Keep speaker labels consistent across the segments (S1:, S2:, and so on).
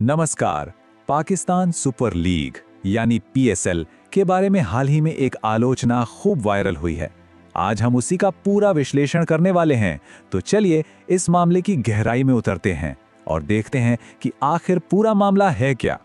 S1: नमस्कार। Pakistan super league यानी PSL के बारे में हाल ही में एक आलोचना खूब वायरल हुई है। आज हम उसी का पूरा विश्लेषण करने वाले हैं, तो चलिए इस मामले की गहराई में उतरते हैं और देखते हैं कि आखिर पूरा मामला है क्या।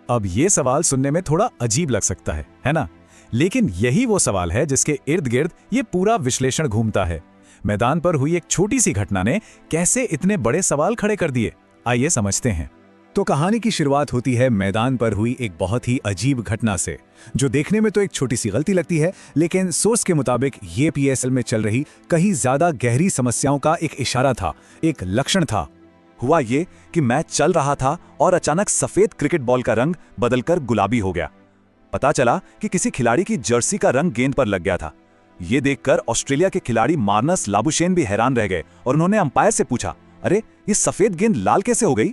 S2: अब ये सवाल सुनने में थोड़ा अजीब लग सकता है ना? लेकिन यही वो सवाल है जिसके इर्द गिर्द ये पूरा विश्लेषण घूमता है। मैदान पर हुई एक छोटी सी घटना ने कैसे इतने बड़े सवाल खड़े कर दिए, आइए समझते हैं। तो कहानी की शुरुआत होती है मैदान पर हुई एक बहुत ही अजीब घटना से, जो देखने में तो एक छोटी सी गलती लगती है, लेकिन सोर्स के मुताबिक ये पीएसएल में चल रही कहीं ज्यादा गहरी समस्याओं का एक इशारा था, एक लक्षण था।
S3: हुआ ये कि मैच चल रहा था और अचानक सफेद क्रिकेट बॉल का रंग बदलकर गुलाबी हो गया। पता चला कि किसी खिलाड़ी की जर्सी का रंग गेंद पर लग गया था। ये देखकर ऑस्ट्रेलिया के खिलाड़ी मार्नस लाबुशेन भी हैरान रह गए और उन्होंने अंपायर से पूछा, अरे ये सफेद गेंद लाल कैसे हो गई?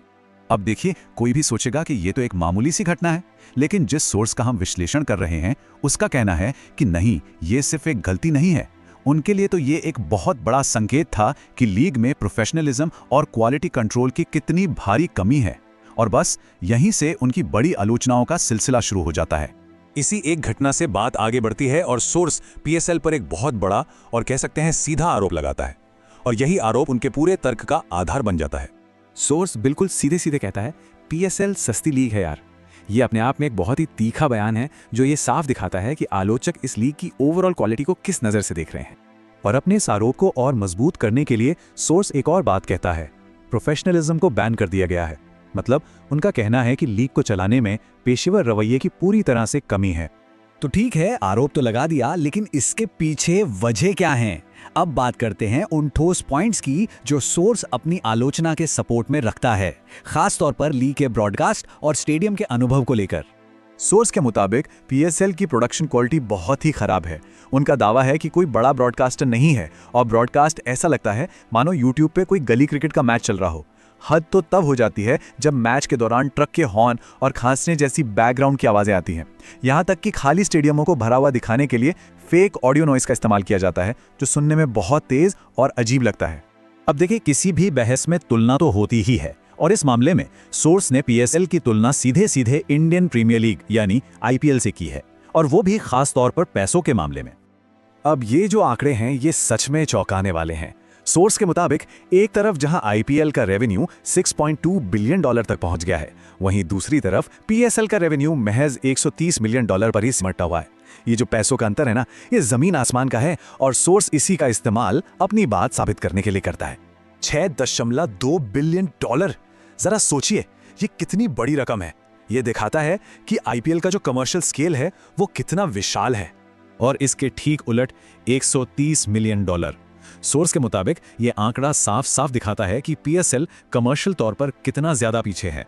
S2: अब देखिए, कोई भी सोचेगा कि ये तो एक मामूली सी घटना है, लेकिन जिस सोर्स का हम विश्लेषण कर रहे हैं उसका कहना है कि नहीं, ये सिर्फ एक गलती नहीं है। उनके लिए तो ये एक बहुत बड़ा संकेत था कि लीग में प्रोफेशनलिज्म और क्वालिटी कंट्रोल की कितनी भारी कमी है। और बस यहीं से उनकी बड़ी आलोचनाओं का सिलसिला शुरू हो जाता है।
S3: इसी एक घटना से बात आगे बढ़ती है और सोर्स पीएसएल पर एक बहुत बड़ा और कह सकते हैं सीधा आरोप लगाता है, और यही आरोप उनके पूरे तर्क का आधार बन जाता है।
S2: सोर्स बिल्कुल सीधे सीधे कहता है, पीएसएल सस्ती लीग है यार। ये अपने आप में एक बहुत ही तीखा बयान है, जो ये साफ दिखाता है कि आलोचक इस लीग की ओवरऑल क्वालिटी को किस नज़र से देख रहे हैं।
S1: और अपने इस आरोप को और मजबूत करने के लिए सोर्स एक और बात कहता है, प्रोफेशनलिज्म को बैन कर दिया गया है। मतलब उनका कहना है कि लीग को चलाने में पेशेवर रवैये की पूरी तरह से कमी है।
S4: तो ठीक है, आरोप तो लगा दिया, लेकिन इसके पीछे वजह क्या है? अब बात करते हैं उन ठोस पॉइंट्स की जो सोर्स अपनी आलोचना के सपोर्ट में रखता है, खास तौर पर लीग के ब्रॉडकास्ट और स्टेडियम के अनुभव को लेकर।
S1: सोर्स के मुताबिक पीएसएल की प्रोडक्शन क्वालिटी बहुत ही खराब है। उनका दावा है कि कोई बड़ा ब्रॉडकास्टर नहीं है और ब्रॉडकास्ट ऐसा लगता है मानो यूट्यूब पे कोई गली क्रिकेट का मैच चल रहा हो। हद तो तब हो जाती है जब मैच के दौरान ट्रक के हॉर्न और खांसने जैसी बैकग्राउंड की आवाज़ें आती हैं। यहाँ तक कि खाली स्टेडियमों को भरा हुआ दिखाने के लिए फेक ऑडियो नॉइस का इस्तेमाल किया जाता है, जो सुनने में बहुत तेज और अजीब लगता है।
S2: अब देखिए, किसी भी बहस में तुलना तो होती ही है, और इस मामले में सोर्स ने पीएसएल की तुलना सीधे सीधे इंडियन प्रीमियर लीग यानी आईपीएल से की है, और वो भी खास तौर पर पैसों के मामले में। अब ये जो आंकड़े हैं ये सच में चौंकाने वाले हैं। सोर्स के मुताबिक एक तरफ जहां आईपीएल का रेवेन्यू 6.2 बिलियन डॉलर तक पहुंच गया है, वहीं दूसरी तरफ पीएसएल का रेवेन्यू महज 130 मिलियन डॉलर पर ही सिमटा हुआ है। ये जो पैसों का अंतर है ना, ये जमीन आसमान का है, और सोर्स इसी का इस्तेमाल अपनी बात साबित करने के लिए करता है।
S3: 6.2 बिलियन डॉलर, जरा सोचिए ये कितनी बड़ी रकम है। ये दिखाता है कि आईपीएल का जो कमर्शियल स्केल है वो कितना विशाल है।
S2: और इसके ठीक उलट 130 मिलियन डॉलर। सोर्स के मुताबिक ये आंकड़ा साफ साफ दिखाता है कि पीएसएल कमर्शियल तौर पर कितना ज्यादा पीछे है।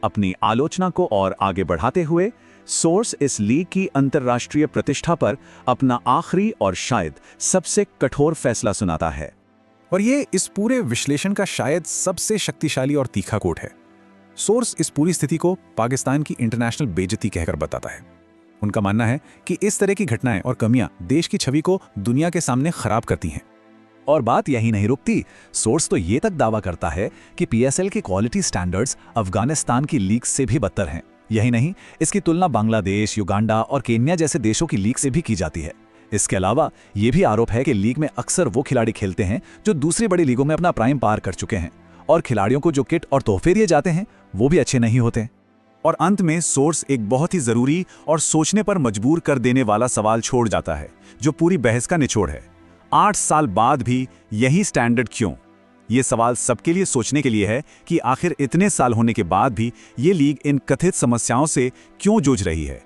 S1: अपनी आलोचना को और आगे बढ़ाते हुए सोर्स इस लीग की अंतर्राष्ट्रीय प्रतिष्ठा पर अपना आखिरी और शायद सबसे कठोर फैसला सुनाता है।
S2: और ये इस पूरे विश्लेषण का शायद सबसे शक्तिशाली और तीखा कोट है। सोर्स इस पूरी स्थिति को पाकिस्तान की इंटरनेशनल बेइज्जती कहकर बताता है। उनका मानना है कि इस तरह की घटनाएं और कमियां देश की छवि को दुनिया के सामने खराब करती हैं।
S1: और बात यही नहीं रुकती, सोर्स तो ये तक दावा करता है कि पीएसएल के क्वालिटी स्टैंडर्ड्स अफगानिस्तान की लीग से भी बदतर हैं। यही नहीं, इसकी तुलना बांग्लादेश, युगांडा और केन्या जैसे देशों की लीग से भी की जाती है। इसके अलावा ये भी आरोप है कि लीग में अक्सर वो खिलाड़ी खेलते हैं जो दूसरी बड़ी लीगों में अपना प्राइम पार कर चुके हैं, और खिलाड़ियों को जो किट और तोहफे दिए जाते हैं वो भी अच्छे नहीं होते।
S3: और अंत में सोर्स एक बहुत ही जरूरी और सोचने पर मजबूर कर देने वाला सवाल छोड़ जाता है, जो पूरी बहस का निचोड़ है। 8 साल बाद भी यही स्टैंडर्ड क्यों? ये सवाल सबके लिए सोचने के लिए है कि आखिर इतने साल होने के बाद भी ये लीग इन कथित समस्याओं से क्यों जूझ रही है।